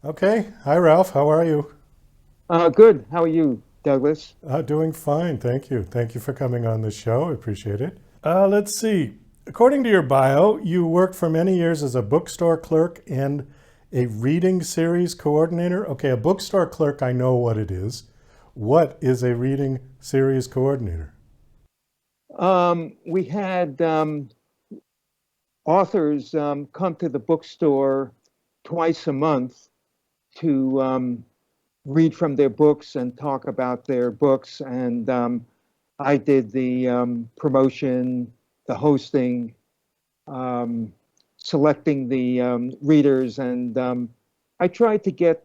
Okay. Hi, Ralph. How are you? Good. How are you, Douglas? Doing fine. Thank you. Thank you for coming on the show. I appreciate it. Let's see. According to your bio, you worked for many years as a bookstore clerk and a reading series coordinator. Okay, a bookstore clerk, I know what it is. What is a reading series coordinator? We had authors come to the bookstore twice a month to read from their books and talk about their books. And I did the promotion, the hosting, um, selecting the readers, and I tried to get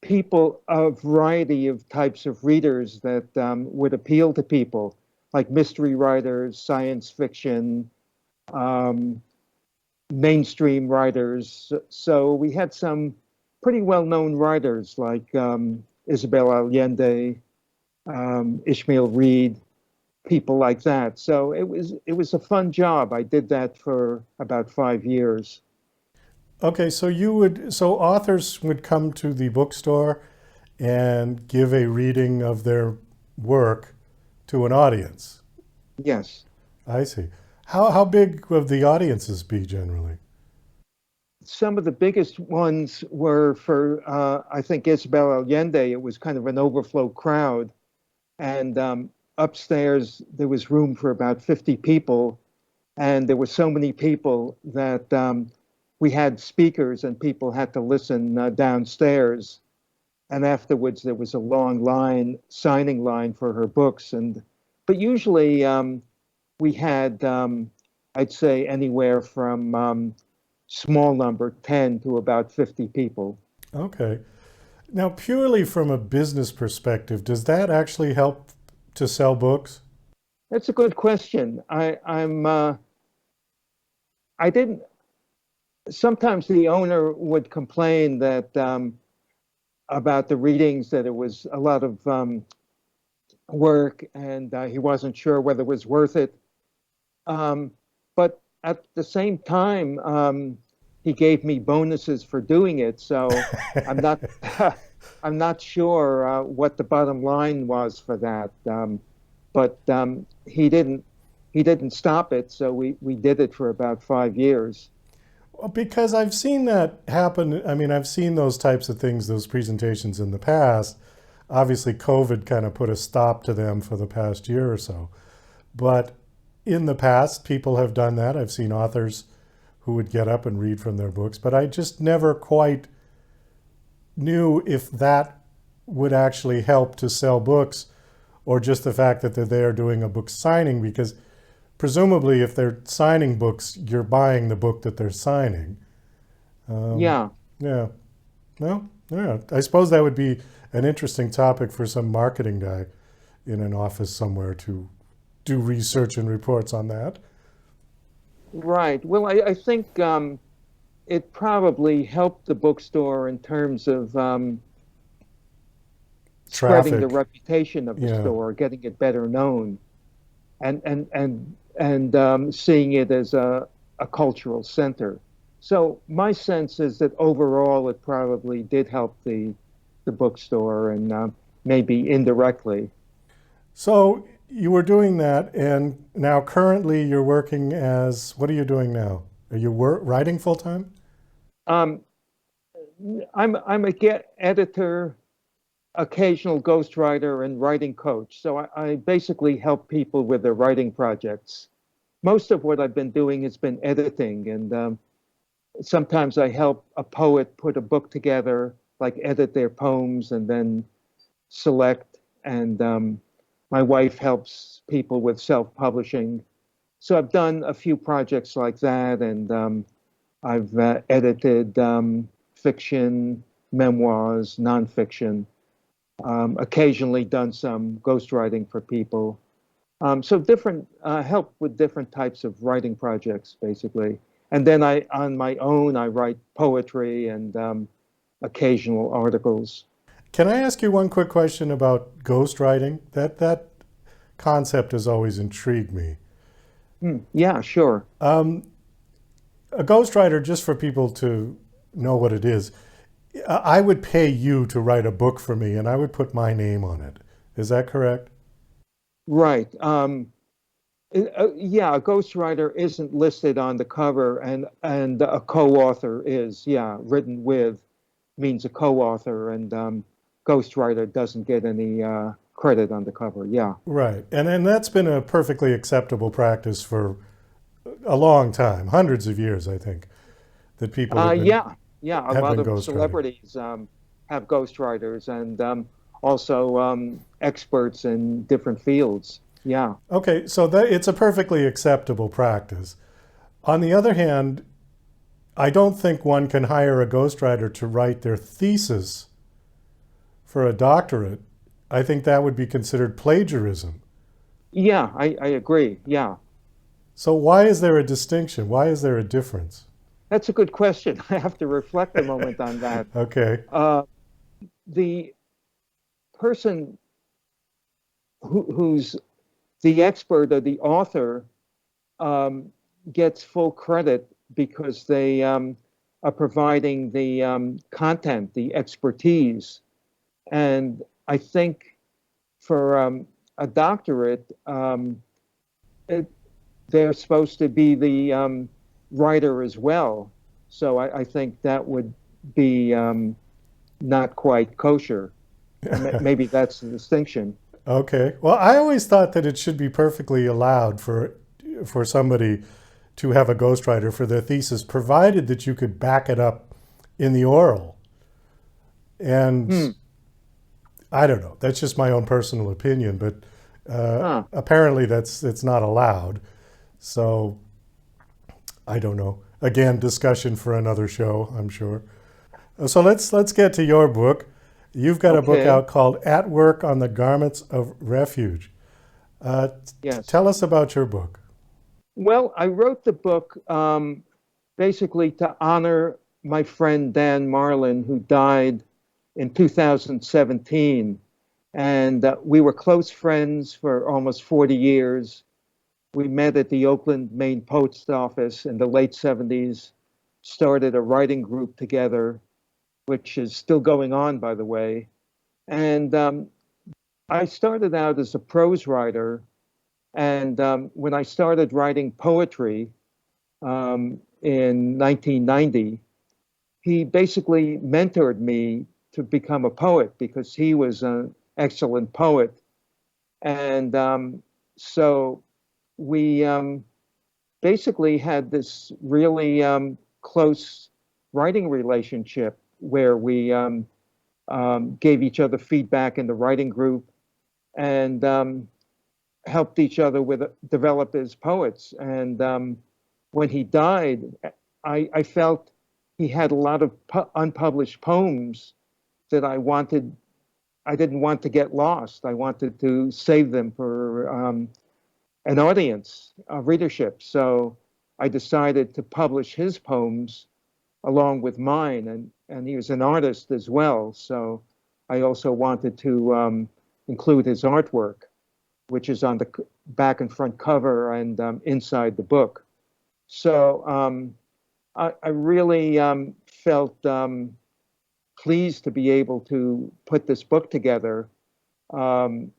people a variety of types of readers that would appeal to people, like mystery writers, science fiction, um, mainstream writers. So we had some pretty well-known writers like Isabel Allende, Ishmael Reed, people like that. So it was a fun job. I did that for about 5 years. Okay, so authors would come to the bookstore and give a reading of their work to an audience. Yes. I see. How big would the audiences be generally? Some of the biggest ones were for, I think, Isabel Allende. It was kind of an overflow crowd. And upstairs, there was room for about 50 people. And there were so many people that we had speakers and people had to listen downstairs. And afterwards, there was a long line, signing line for her books. But usually we had, I'd say, anywhere from small number, 10 to about 50 people. Okay. Now, purely from a business perspective, does that actually help to sell books? That's a good question. I didn't, sometimes the owner would complain that about the readings, that it was a lot of work and he wasn't sure whether it was worth it. Um, but at the same time, he gave me bonuses for doing it. So I'm not, I'm not sure what the bottom line was for that. But he didn't stop it. So we did it for about 5 years. Well, because I've seen that happen. I mean, I've seen those types of things, those presentations in the past. Obviously, COVID kind of put a stop to them for the past year or so. But in the past, people have done that. I've seen authors who would get up and read from their books, but I just never quite knew if that would actually help to sell books or just the fact that they're there doing a book signing because presumably if they're signing books, you're buying the book that they're signing. Um, Yeah. yeah. No, yeah. I suppose that would be an interesting topic for some marketing guy in an office somewhere to do research and reports on that. Right. Well, I think it probably helped the bookstore in terms of spreading the Traffic. reputation of the Yeah. store, getting it better known, and seeing it as a cultural center. So my sense is that overall, it probably did help the bookstore, and maybe indirectly. So you were doing that, and now currently you're working as what are you doing now? Are you writing full time? Um, I'm a get editor, occasional ghostwriter, and writing coach. So I basically help people with their writing projects. Most of what I've been doing has been editing, and sometimes I help a poet put a book together, like edit their poems and then select. And my wife helps people with self-publishing. So I've done a few projects like that, and I've edited fiction, memoirs, nonfiction. Occasionally done some ghostwriting for people. So different help with different types of writing projects, basically. And then on my own, I write poetry and occasional articles. Can I ask you one quick question about ghostwriting? That concept has always intrigued me. Yeah, sure. A ghostwriter, just for people to know what it is. I would pay you to write a book for me, and I would put my name on it. Is that correct? Right. Yeah, a ghostwriter isn't listed on the cover, and a co-author is. Yeah, written with means a co-author, and ghostwriter doesn't get any credit on the cover. Yeah. Right. And that's been a perfectly acceptable practice for a long time, hundreds of years, I think, that people Yeah, yeah. A have lot been of ghostwriting. celebrities have ghostwriters, and also experts in different fields. Yeah. Okay, so that it's a perfectly acceptable practice. On the other hand, I don't think one can hire a ghostwriter to write their thesis for a doctorate. I think that would be considered plagiarism. Yeah, I agree. Yeah. So why is there a distinction? Why is there a difference? That's a good question. I have to reflect a moment on that. Okay. Uh, the person who's the expert or the author um, gets full credit because they are providing the content, the expertise. And I think for a doctorate, it, they're supposed to be the writer as well. So I think that would be not quite kosher. Maybe that's the distinction. Okay. Well, I always thought that it should be perfectly allowed for somebody to have a ghostwriter for their thesis, provided that you could back it up in the oral. And Hmm. I don't know. That's just my own personal opinion, but Huh. apparently that's it's not allowed. So I don't know. Again, discussion for another show, I'm sure. So let's get to your book. You've got a book Okay. out called "At Work on the Garments of Refuge." Yes. Tell us about your book. Well, I wrote the book basically to honor my friend Dan Marlin, who died in 2017. And we were close friends for almost 40 years. We met at the Oakland Maine Post Office in the late 70s, started a writing group together, which is still going on, by the way. And I started out as a prose writer. And when I started writing poetry in 1990, he basically mentored me to become a poet because he was an excellent poet. And so we basically had this really close writing relationship where we gave each other feedback in the writing group and helped each other with develop as poets. And when he died, I felt he had a lot of unpublished poems that I didn't want to get lost. I wanted to save them for an audience, a readership. So I decided to publish his poems along with mine, and he was an artist as well. So I also wanted to include his artwork, which is on the back and front cover and inside the book. So I really felt pleased to be able to put this book together. Um,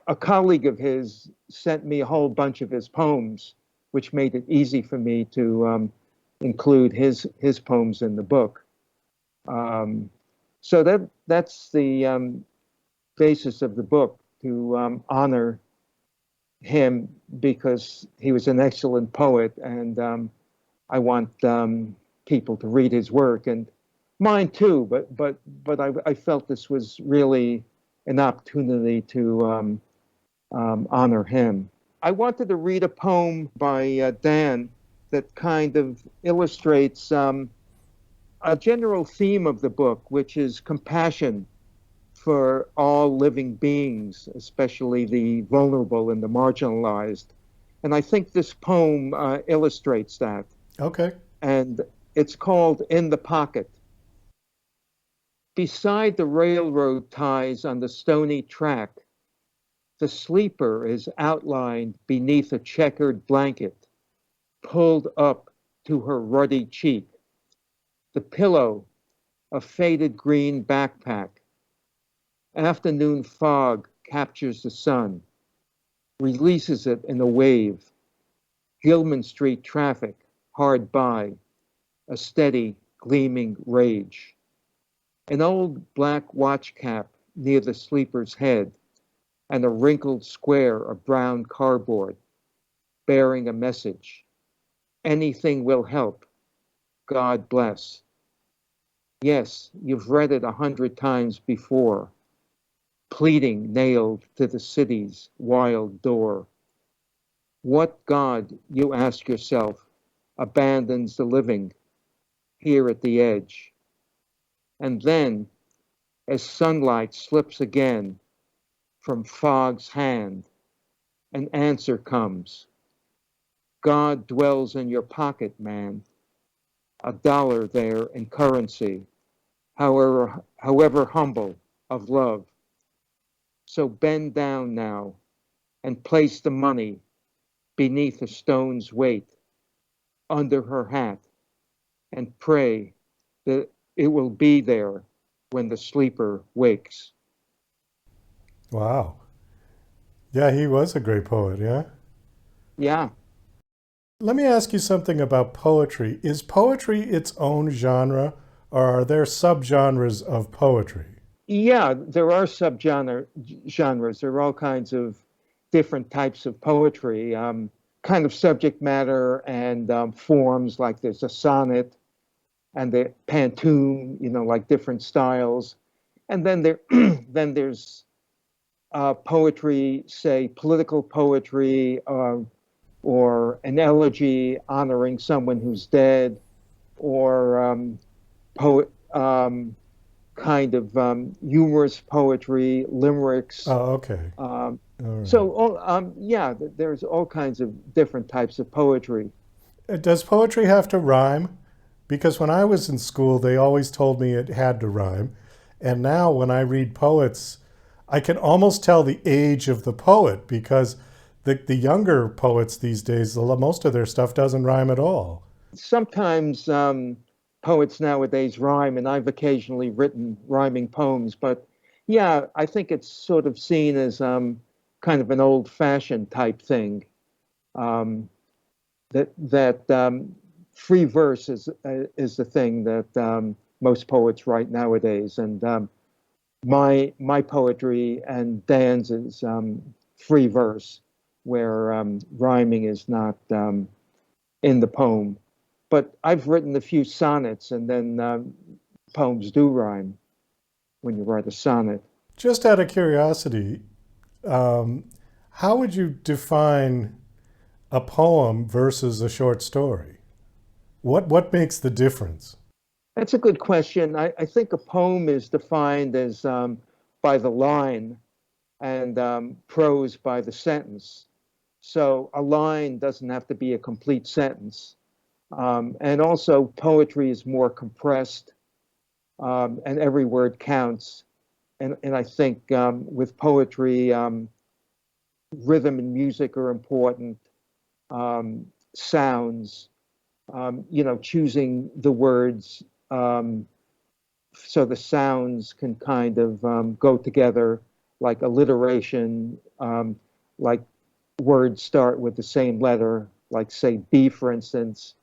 a colleague of his sent me a whole bunch of his poems, which made it easy for me to include his poems in the book. Um, so that's the basis of the book to honor him because he was an excellent poet, and I want people to read his work and mine too. But I felt this was really an opportunity to honor him. I wanted to read a poem by Dan that kind of illustrates a general theme of the book, which is compassion for all living beings, especially the vulnerable and the marginalized. And I think this poem illustrates that. Okay. And it's called In the Pocket. Beside the railroad ties on the stony track, the sleeper is outlined beneath a checkered blanket, pulled up to her ruddy cheek. The pillow, a faded green backpack. Afternoon fog captures the sun, releases it in a wave. Gilman Street traffic hard by, a steady, gleaming rage. An old black watch cap near the sleeper's head, and a wrinkled square of brown cardboard bearing a message. Anything will help. God bless. Yes, you've read it 100 times before. Pleading nailed to the city's wild door. What God, you ask yourself, abandons the living here at the edge? And then, as sunlight slips again from fog's hand, an answer comes. God dwells in your pocket, man. $1 there in currency, however humble, of love. So bend down now and place the money beneath a stone's weight, under her hat, and pray that it will be there when the sleeper wakes. Wow. Yeah, he was a great poet, yeah? Yeah, Let me ask you something about poetry. Is poetry its own genre, or are there subgenres of poetry? yeah, there are genres. There are all kinds of different types of poetry, kind of subject matter and forms. Like there's a sonnet and the pantoum, like different styles. And then then there's poetry, say political poetry, or an elegy honoring someone who's dead, or poet kind of humorous poetry, limericks. Oh, okay. Um, All right. so, yeah, there's all kinds of different types of poetry. Does poetry have to rhyme? Because when I was in school, they always told me it had to rhyme. And now when I read poets, I can almost tell the age of the poet because the younger poets these days, most of their stuff doesn't rhyme at all. Sometimes poets nowadays rhyme, and I've occasionally written rhyming poems, but yeah, I think it's sort of seen as kind of an old-fashioned type thing. Um, that free verse is the thing that most poets write nowadays, and my poetry and Dan's is free verse, where rhyming is not in the poem. But I've written a few sonnets, and then poems do rhyme when you write a sonnet. Just out of curiosity, um, how would you define a poem versus a short story? What makes the difference? That's a good question. I think a poem is defined as by the line, and prose by the sentence. So a line doesn't have to be a complete sentence. And also, poetry is more compressed, and every word counts. And I think with poetry, rhythm and music are important, sounds, choosing the words so the sounds can kind of go together, like alliteration, like words start with the same letter, like say B, for instance,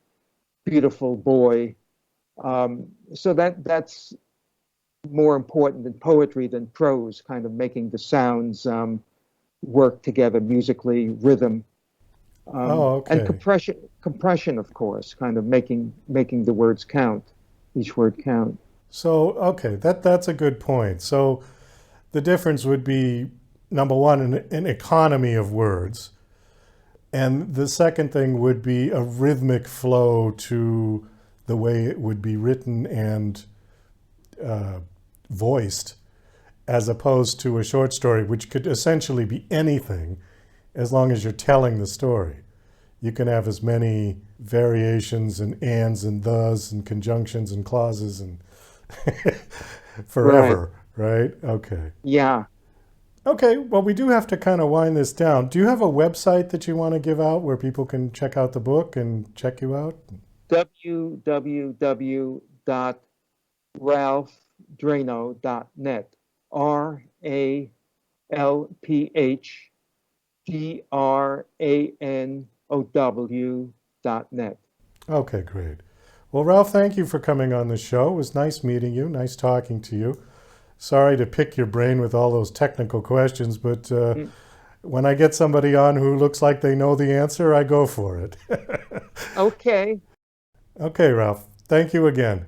beautiful boy. So that's more important in poetry than prose, kind of making the sounds work together musically, rhythm, Oh, and okay. compression, of course, kind of making the words count, each word count. So, okay, that's a good point. So the difference would be number one, an economy of words. And the second thing would be a rhythmic flow to the way it would be written and uh, voiced, as opposed to a short story, which could essentially be anything as long as you're telling the story. You can have as many variations and ands and thes and conjunctions and clauses and Right. forever, right? Okay. Yeah. Okay, well, we do have to kind of wind this down. Do you have a website that you want to give out where people can check out the book and check you out? www ralphdranow.net. RalphDranow.net. Okay, great. Well, Ralph, thank you for coming on the show. It was nice meeting you, nice talking to you. Sorry to pick your brain with all those technical questions, but Mm, when I get somebody on who looks like they know the answer, I go for it. Okay. Okay, Ralph, thank you again.